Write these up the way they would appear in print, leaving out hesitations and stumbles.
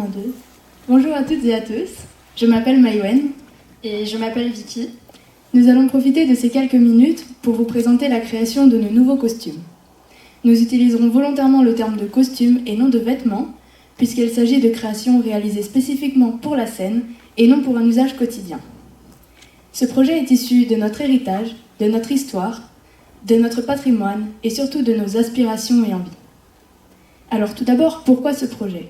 1, 2. Bonjour à toutes et à tous, je m'appelle Maïwen. Et je m'appelle Vicky. Nous allons profiter de ces quelques minutes pour vous présenter la création de nos nouveaux costumes. Nous utiliserons volontairement le terme de costume et non de vêtements, puisqu'il s'agit de créations réalisées spécifiquement pour la scène et non pour un usage quotidien. Ce projet est issu de notre héritage, de notre histoire, de notre patrimoine et surtout de nos aspirations et envies. Alors tout d'abord, pourquoi ce projet ?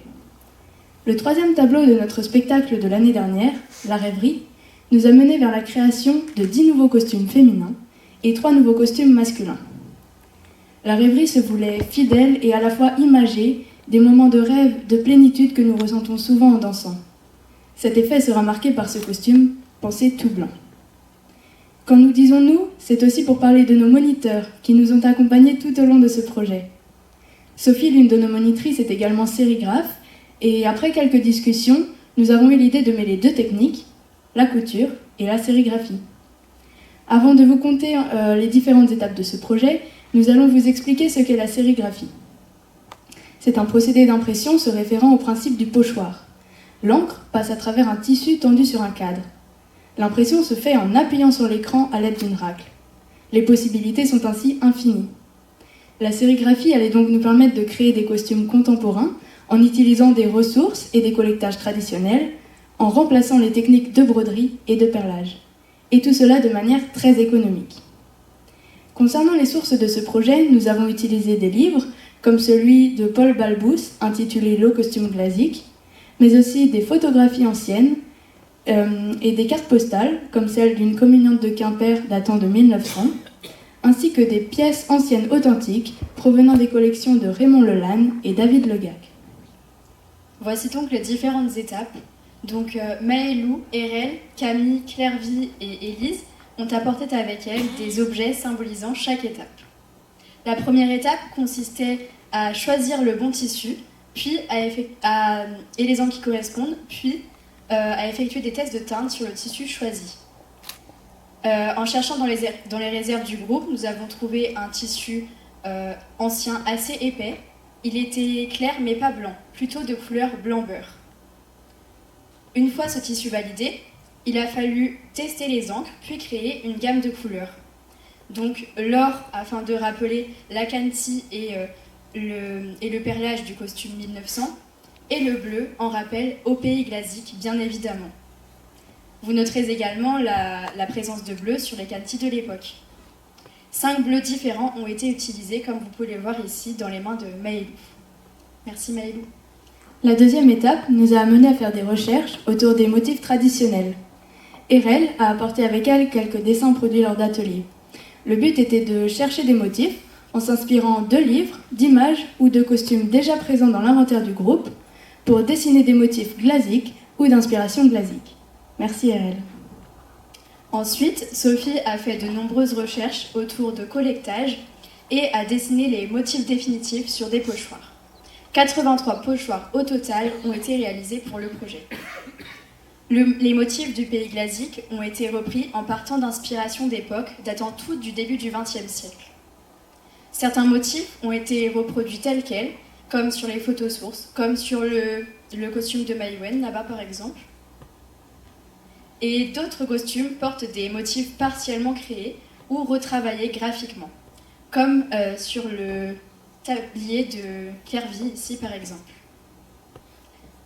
Le troisième tableau de notre spectacle de l'année dernière, La Rêverie, nous a mené vers la création de 10 nouveaux costumes féminins et 3 nouveaux costumes masculins. La Rêverie se voulait fidèle et à la fois imagée des moments de rêve, de plénitude que nous ressentons souvent en dansant. Cet effet sera marqué par ce costume, pensé tout blanc. Quand nous disons « nous », c'est aussi pour parler de nos moniteurs qui nous ont accompagnés tout au long de ce projet. Sophie, l'une de nos monitrices, est également sérigraphe et après quelques discussions, nous avons eu l'idée de mêler 2 techniques, la couture et la sérigraphie. Avant de vous conter les différentes étapes de ce projet, nous allons vous expliquer ce qu'est la sérigraphie. C'est un procédé d'impression se référant au principe du pochoir. L'encre passe à travers un tissu tendu sur un cadre. L'impression se fait en appuyant sur l'écran à l'aide d'une règle. Les possibilités sont ainsi infinies. La sérigraphie allait donc nous permettre de créer des costumes contemporains en utilisant des ressources et des collectages traditionnels, en remplaçant les techniques de broderie et de perlage. Et tout cela de manière très économique. Concernant les sources de ce projet, nous avons utilisé des livres comme celui de Paul Balbous, intitulé Le costume glasique, mais aussi des photographies anciennes et des cartes postales, comme celle d'une communiante de Quimper datant de 1900, ainsi que des pièces anciennes authentiques provenant des collections de Raymond Lelanne et David Legac. Voici donc les différentes étapes. Donc Maëlou, Erel, Camille, Clairvy et Élise ont apporté avec elles des objets symbolisant chaque étape. La première étape consistait à choisir le bon tissu, puis et les angles qui correspondent, puis à effectuer des tests de teinte sur le tissu choisi. En cherchant dans les réserves du groupe, nous avons trouvé un tissu ancien assez épais. Il était clair mais pas blanc, plutôt de couleur blanc-beurre. Une fois ce tissu validé, il a fallu tester les encres, puis créer une gamme de couleurs. Donc l'or, afin de rappeler l'acanthi et le perlage du costume 1900, et le bleu en rappel au pays glasique, bien évidemment. Vous noterez également la présence de bleu sur les canthis de l'époque. 5 bleus différents ont été utilisés, comme vous pouvez le voir ici, dans les mains de Maëlou. Merci Maëlou. La deuxième étape nous a amené à faire des recherches autour des motifs traditionnels. Erel a apporté avec elle quelques dessins produits lors d'ateliers. Le but était de chercher des motifs en s'inspirant de livres, d'images ou de costumes déjà présents dans l'inventaire du groupe pour dessiner des motifs glasiques ou d'inspiration glasique. Merci Erel. Ensuite, Sophie a fait de nombreuses recherches autour de collectage et a dessiné les motifs définitifs sur des pochoirs. 83 pochoirs au total ont été réalisés pour le projet. Les motifs du pays glasique ont été repris en partant d'inspirations d'époque datant toutes du début du XXe siècle. Certains motifs ont été reproduits tels quels, comme sur les photos sources, comme sur le costume de Maïwen, là-bas par exemple. Et d'autres costumes portent des motifs partiellement créés ou retravaillés graphiquement, comme sur le tablier de Clairvy, ici par exemple.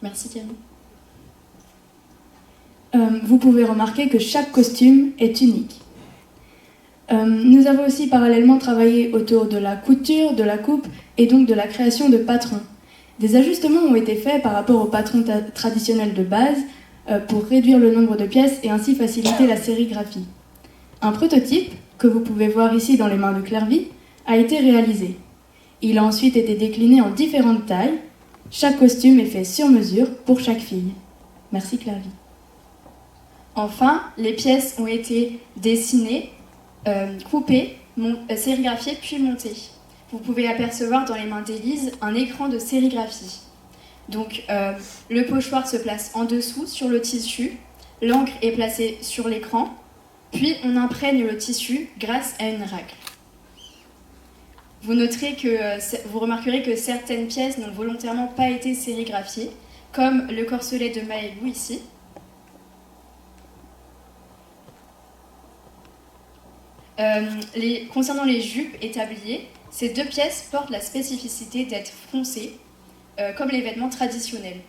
Merci Camille. Vous pouvez remarquer que chaque costume est unique. Nous avons aussi parallèlement travaillé autour de la couture, de la coupe et donc de la création de patrons. Des ajustements ont été faits par rapport au patron traditionnel de base pour réduire le nombre de pièces et ainsi faciliter la sérigraphie. Un prototype, que vous pouvez voir ici dans les mains de Clairvy, a été réalisé. Il a ensuite été décliné en différentes tailles. Chaque costume est fait sur mesure pour chaque fille. Merci Clairvy. Enfin, les pièces ont été dessinées, coupées, sérigraphiées puis montées. Vous pouvez apercevoir dans les mains d'Élise un écran de sérigraphie. Donc, le pochoir se place en dessous sur le tissu, l'encre est placée sur l'écran, puis on imprègne le tissu grâce à une règle. Vous remarquerez que certaines pièces n'ont volontairement pas été sérigraphiées, comme le corselet de Maëlou ici. Concernant les jupes et tabliers, ces 2 pièces portent la spécificité d'être froncées, comme les vêtements traditionnels.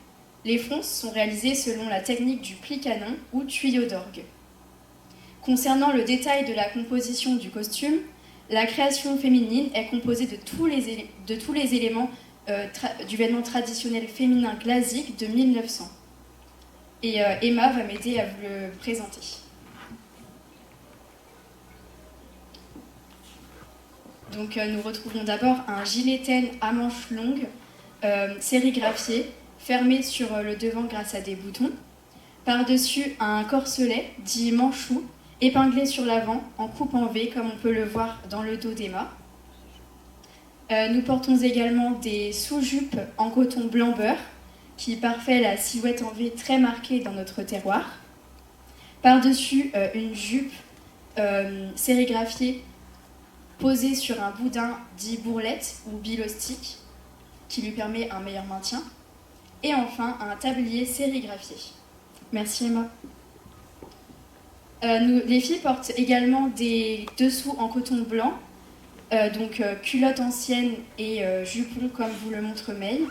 Les fronces sont réalisées selon la technique du pli-canon ou tuyau d'orgue. Concernant le détail de la composition du costume, la création féminine est composée de tous les éléments du vêtement traditionnel féminin classique de 1900. Et Emma va m'aider à vous le présenter. Donc nous retrouvons d'abord un gilet taine à manches longues, sérigraphié, fermé sur le devant grâce à des boutons. Par-dessus, un corselet, dit manchou, épinglé sur l'avant en coupe en V, comme on peut le voir dans le dos d'Emma. Nous portons également des sous-jupes en coton blanc beurre, qui parfait la silhouette en V très marquée dans notre terroir. Par-dessus, une jupe sérigraphiée posée sur un boudin dit bourrelette ou bilostique, qui lui permet un meilleur maintien. Et enfin, un tablier sérigraphié. Merci Emma. Les filles portent également des dessous en coton blanc, donc culotte ancienne et jupon comme vous le montre May.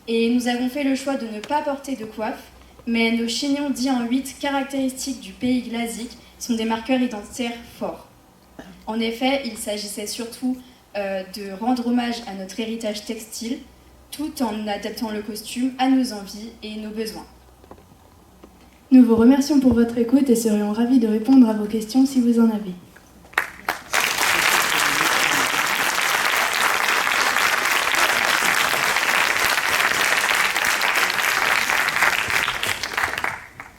Et nous avons fait le choix de ne pas porter de coiffe, mais nos chignons dits en 8 caractéristiques du pays glasique sont des marqueurs identitaires forts. En effet, il s'agissait surtout de rendre hommage à notre héritage textile, tout en adaptant le costume à nos envies et nos besoins. Nous vous remercions pour votre écoute et serions ravis de répondre à vos questions si vous en avez.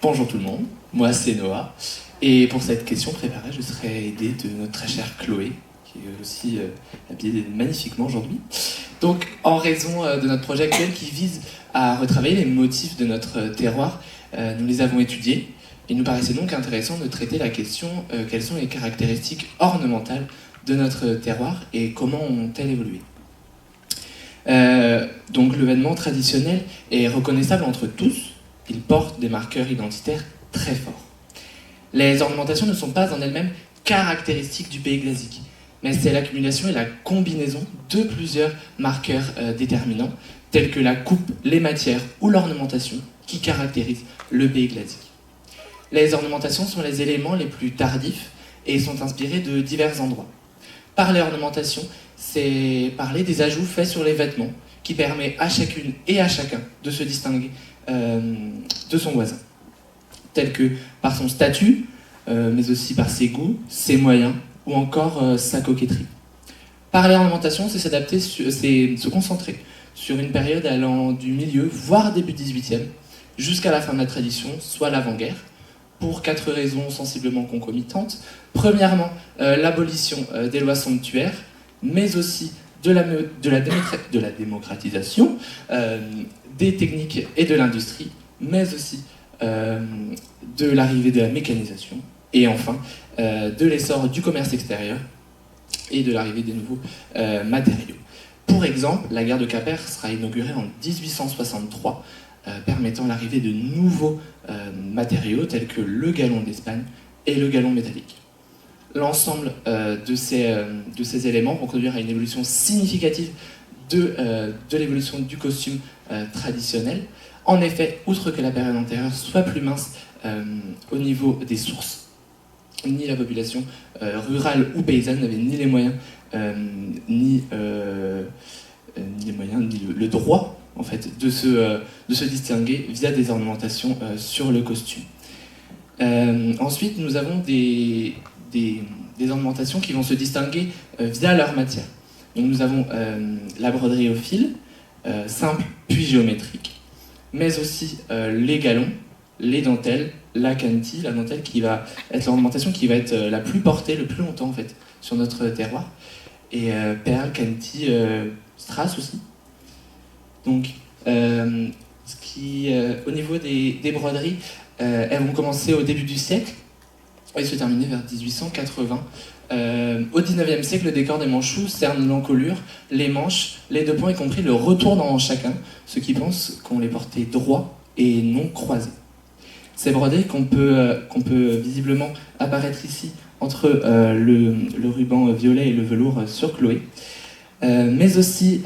Bonjour tout le monde, moi c'est Noah, et pour cette question préparée, je serai aidé de notre très chère Chloé, qui est aussi habillée magnifiquement aujourd'hui. Donc, en raison de notre projet actuel qui vise à retravailler les motifs de notre terroir, nous les avons étudiés. Il nous paraissait donc intéressant de traiter la question quelles sont les caractéristiques ornementales de notre terroir et comment ont-elles évolué. Donc, le vêtement traditionnel est reconnaissable entre tous. Il porte des marqueurs identitaires très forts. Les ornementations ne sont pas en elles-mêmes caractéristiques du pays glasique, mais c'est l'accumulation et la combinaison de plusieurs marqueurs déterminants, tels que la coupe, les matières ou l'ornementation, qui caractérisent le pays glasique. Les ornementations sont les éléments les plus tardifs et sont inspirés de divers endroits. Parler ornementation, c'est parler des ajouts faits sur les vêtements, qui permet à chacune et à chacun de se distinguer de son voisin, tel que par son statut, mais aussi par ses goûts, ses moyens ou encore sa coquetterie. Parler ornementation, c'est s'adapter, c'est se concentrer sur une période allant du milieu, voire début 18e, jusqu'à la fin de la tradition, soit l'avant-guerre, pour 4 raisons sensiblement concomitantes. Premièrement, l'abolition des lois somptuaires, mais aussi de la démocratisation des techniques et de l'industrie, mais aussi de l'arrivée de la mécanisation, et enfin de l'essor du commerce extérieur et de l'arrivée des nouveaux matériaux. Pour exemple, la guerre de Quimper sera inaugurée en 1863, permettant l'arrivée de nouveaux matériaux tels que le galon d'Espagne et le galon métallique. L'ensemble de ces éléments vont conduire à une évolution significative de l'évolution du costume traditionnel. En effet, outre que la période antérieure soit plus mince au niveau des sources, ni la population rurale ou paysanne n'avait ni les moyens, ni le droit en fait, de se distinguer via des ornementations sur le costume. Ensuite, nous avons des ornementations qui vont se distinguer via leur matière. Donc nous avons la broderie au fil, simple puis géométrique, mais aussi les galons, les dentelles, la canti, la dentelle qui va être l'ornementation qui va être la plus portée le plus longtemps en fait sur notre terroir, et perles, canti, strass aussi. Donc au niveau des broderies, elles vont commencer au début du siècle, Il se terminait vers 1880. Au XIXe siècle, le décor des manchots cerne l'encolure, les manches, les deux points, y compris le retour dans chacun, ceux qui pensent qu'on les portait droits et non croisés. Ces broderies qu'on peut visiblement apparaître ici entre le ruban violet et le velours sur Chloé, mais aussi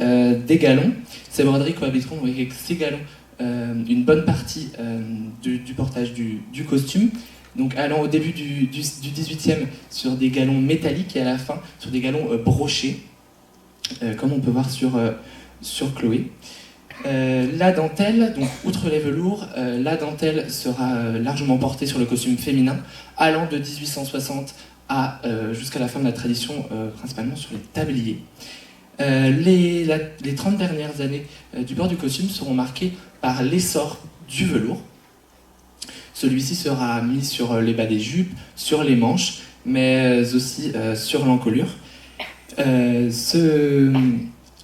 des galons. Ces broderies cohabiteront avec ces galons une bonne partie du portage du costume, donc allant au début du 18e sur des galons métalliques et à la fin sur des galons brochés, comme on peut voir sur Chloé. La dentelle, donc outre les velours, la dentelle sera largement portée sur le costume féminin, allant de 1860 jusqu'à la fin de la tradition, principalement sur les tabliers. Les 30 dernières années du port du costume seront marquées par l'essor du velours. Celui-ci sera mis sur les bas des jupes, sur les manches, mais aussi sur l'encolure.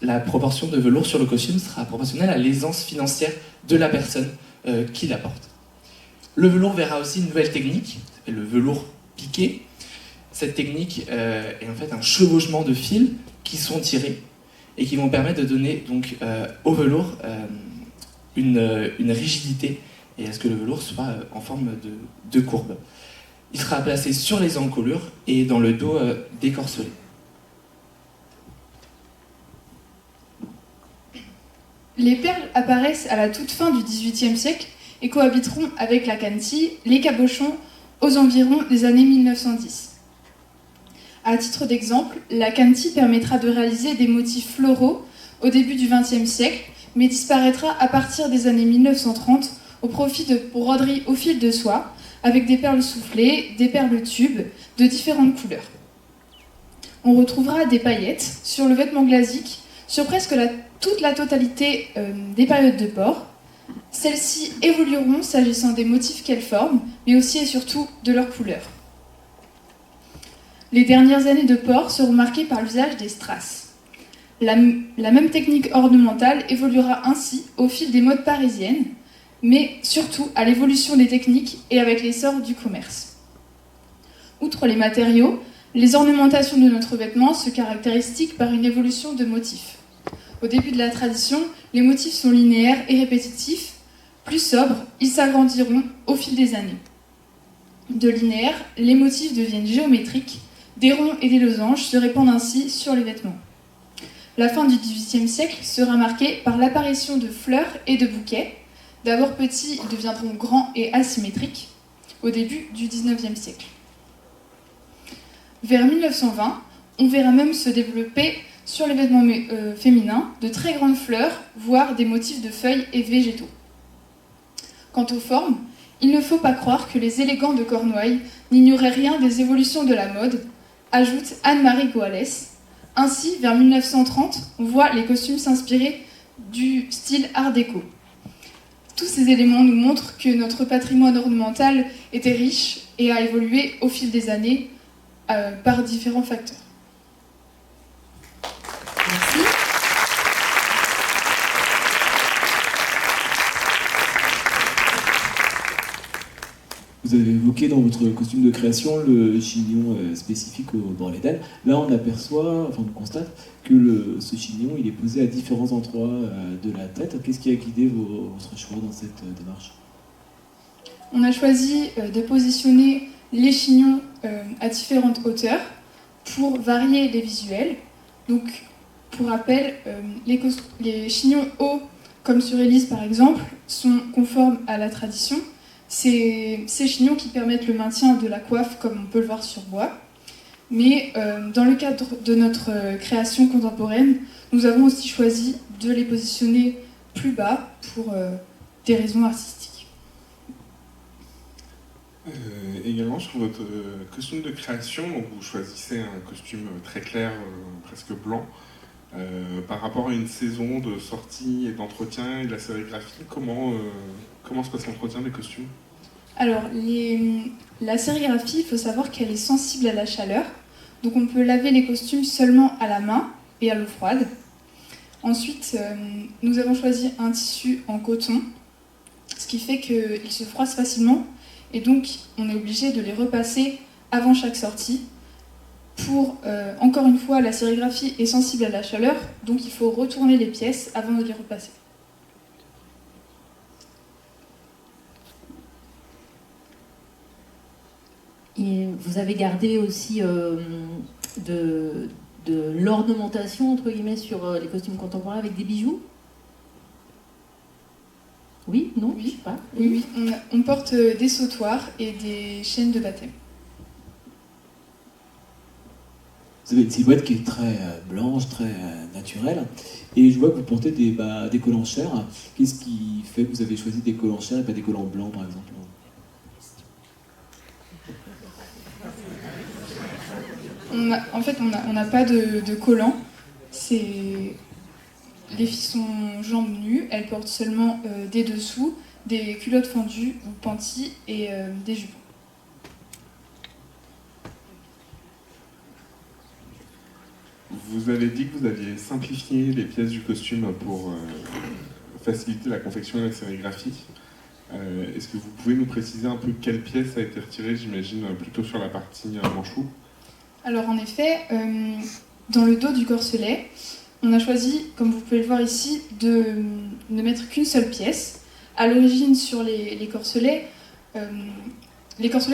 La proportion de velours sur le costume sera proportionnelle à l'aisance financière de la personne qui la porte. Le velours verra aussi une nouvelle technique, le velours piqué. Cette technique est en fait un chevauchement de fils qui sont tirés et qui vont permettre de donner donc, au velours une rigidité et à ce que le velours soit en forme de courbe. Il sera placé sur les encolures et dans le dos décorcelé. Les perles apparaissent à la toute fin du XVIIIe siècle et cohabiteront avec la cantille, les cabochons, aux environs des années 1910. À titre d'exemple, la cantille permettra de réaliser des motifs floraux au début du XXe siècle, mais disparaîtra à partir des années 1930 au profit de broderies au fil de soie, avec des perles soufflées, des perles tubes de différentes couleurs. On retrouvera des paillettes sur le vêtement glasique sur presque toute la totalité des périodes de port. Celles-ci évolueront s'agissant des motifs qu'elles forment, mais aussi et surtout de leur couleur. Les dernières années de port seront marquées par l'usage des strass. La même technique ornementale évoluera ainsi au fil des modes parisiennes, mais surtout à l'évolution des techniques et avec l'essor du commerce. Outre les matériaux, les ornementations de notre vêtement se caractérisent par une évolution de motifs. Au début de la tradition, les motifs sont linéaires et répétitifs. Plus sobres, ils s'agrandiront au fil des années. De linéaires, les motifs deviennent géométriques. Des ronds et des losanges se répandent ainsi sur les vêtements. La fin du XVIIIe siècle sera marquée par l'apparition de fleurs et de bouquets. D'abord petits, ils deviendront grands et asymétriques au début du XIXe siècle. Vers 1920, on verra même se développer sur les vêtements féminins de très grandes fleurs, voire des motifs de feuilles et végétaux. Quant aux formes, il ne faut pas croire que les élégants de Cornouailles n'ignoraient rien des évolutions de la mode, ajoute Anne-Marie Goales. Ainsi, vers 1930, on voit les costumes s'inspirer du style art déco. Tous ces éléments nous montrent que notre patrimoine ornemental était riche et a évolué au fil des années par différents facteurs. Merci. Vous avez évoqué dans votre costume de création le chignon spécifique au branlet d'ailes. Là, on aperçoit, enfin on constate que ce chignon, il est posé à différents endroits de la tête. Qu'est-ce qui a guidé votre choix dans cette démarche ? On a choisi de positionner les chignons à différentes hauteurs pour varier les visuels. Donc, pour rappel, les chignons hauts, comme sur Élise par exemple, sont conformes à la tradition. C'est ces chignons qui permettent le maintien de la coiffe, comme on peut le voir sur bois. Mais dans le cadre de notre création contemporaine, nous avons aussi choisi de les positionner plus bas pour des raisons artistiques. Également sur votre costume de création, donc vous choisissez un costume très clair, presque blanc. Par rapport à une saison de sortie et d'entretien et de la sérigraphie, comment se passe l'entretien des costumes ? Alors, la sérigraphie, il faut savoir qu'elle est sensible à la chaleur. Donc on peut laver les costumes seulement à la main et à l'eau froide. Ensuite, nous avons choisi un tissu en coton, ce qui fait qu'il se froisse facilement. Et donc, on est obligé de les repasser avant chaque sortie. Encore une fois, la sérigraphie est sensible à la chaleur, donc il faut retourner les pièces avant de les repasser. Et vous avez gardé aussi de l'ornementation, entre guillemets, sur les costumes contemporains avec des bijoux? Oui? Non? Oui. Je sais pas. Oui, on porte des sautoirs et des chaînes de baptême. Vous avez une silhouette qui est très blanche, très naturelle. Et je vois que vous portez des collants chers. Qu'est-ce qui fait que vous avez choisi des collants chers et pas des collants blancs, par exemple? En fait, on n'a pas de collants. Les filles sont jambes nues, elles portent seulement des dessous, des culottes fendues ou penties et des jupons. Vous avez dit que vous aviez simplifié les pièces du costume pour faciliter la confection et la sérigraphie. Est-ce que vous pouvez nous préciser un peu quelle pièce a été retirée, j'imagine, plutôt sur la partie manchou? Alors en effet, dans le dos du corselet, on a choisi, comme vous pouvez le voir ici, de ne mettre qu'une seule pièce. À l'origine, sur les corselets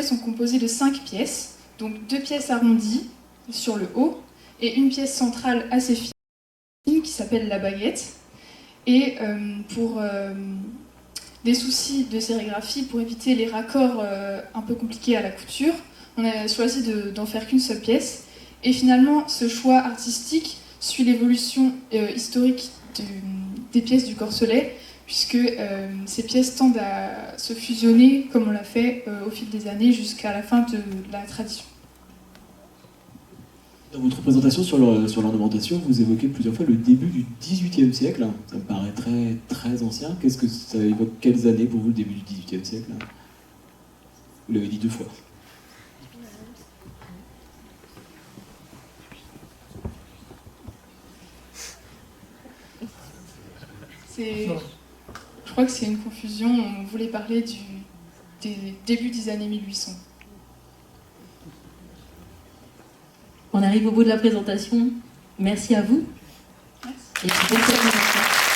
sont composés de 5 pièces, donc 2 pièces arrondies sur le haut et une pièce centrale assez fine qui s'appelle la baguette. Et pour des soucis de sérigraphie, pour éviter les raccords un peu compliqués à la couture, on a choisi d'en faire qu'une seule pièce. Et finalement, ce choix artistique suit l'évolution historique des pièces du corselet, puisque ces pièces tendent à se fusionner, comme on l'a fait au fil des années, jusqu'à la fin de la tradition. Dans votre présentation sur l'ornementation, vous évoquez plusieurs fois le début du XVIIIe siècle. Ça me paraît très, très ancien. Qu'est-ce que ça évoque? Quelles années pour vous, le début du XVIIIe siècle? Vous l'avez dit 2 fois. Je crois que c'est une confusion. On voulait parler des débuts des années 1800. On arrive au bout de la présentation. Merci à vous. Merci. Et bonne continuation.